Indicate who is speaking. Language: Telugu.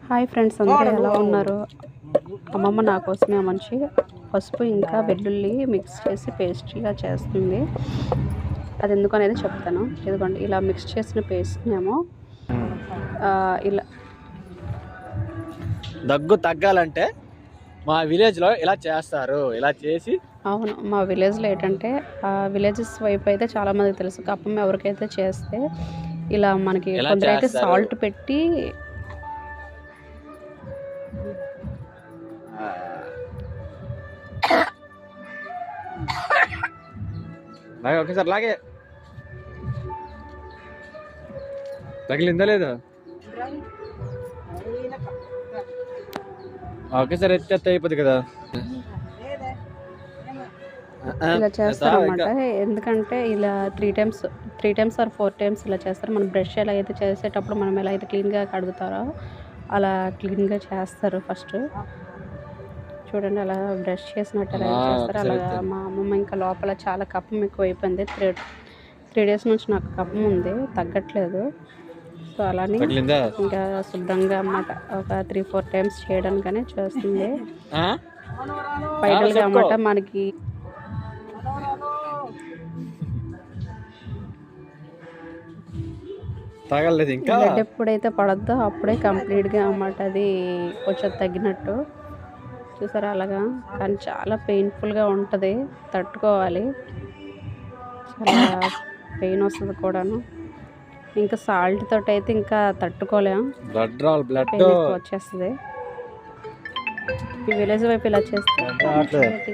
Speaker 1: హాయ్ ఫ్రెండ్స్, అందరూ ఎలా ఉన్నారు? అమ్మమ్మ నా కోసమే మంచి పసుపు ఇంకా వెల్లుల్లి మిక్స్ చేసి పేస్ట్గా చేస్తుంది. అది ఎందుకు అనేది చెప్తాను. ఇదిగోండి, ఇలా మిక్స్ చేసిన పేస్ట్నేమో ఇలా
Speaker 2: దగ్గు తగ్గాలంటే మా విలేజ్లో ఇలా చేస్తారు. ఇలా చేసి
Speaker 1: అవును, మా విలేజ్లో ఏంటంటే విలేజెస్ వైపు అయితే చాలామందికి తెలుసు. కప్పం ఎవరికైతే చేస్తే ఇలా మనకి కొందరైతే సాల్ట్ పెట్టి
Speaker 2: ఒకసారి లాగే తగిలిందా లేదా ఒకేసారి ఎత్తే అయిపోద్ది కదా.
Speaker 1: ఇలా చేస్తారు అన్నమాట. ఎందుకంటే ఇలా త్రీ టైమ్స్ ఆర్ 4 టైమ్స్ ఇలా చేస్తారు. మనం బ్రష్ ఎలా అయితే చేసేటప్పుడు మనం ఎలా అయితే క్లీన్గా కడుగుతారో అలా క్లీన్గా చేస్తారు. ఫస్ట్ చూడండి, అలా బ్రష్ చేసినట్టు ఎలా చేస్తారు. అలాగా మా అమ్మమ్మ ఇంకా లోపల చాలా కప్పం ఎక్కువ అయిపోయింది. 3 డేస్ నుంచి నాకు కప్పం ఉంది, తగ్గట్లేదు. సో అలానే ఇంకా శుభ్రంగా అన్నమాట ఒక 3-4 టైమ్స్ చేయడానికనే చేస్తుంది. ఫైనల్గా అన్నమాట మనకి
Speaker 2: తగలేదు. ఇంకా
Speaker 1: బ్లడ్ ఎప్పుడైతే పడద్దో అప్పుడే కంప్లీట్గా అన్నమాట అది కొంచెం తగ్గినట్టు. చూసారా అలాగా? కానీ చాలా పెయిన్ఫుల్గా ఉంటుంది, తట్టుకోవాలి. చాలా పెయిన్ వస్తుంది కూడాను. ఇంకా సాల్ట్ తోటి అయితే ఇంకా తట్టుకోలేం,
Speaker 2: బ్లడ్
Speaker 1: వచ్చేస్తుంది. ఈ విలేజ్ వైపు ఇలా చేస్తే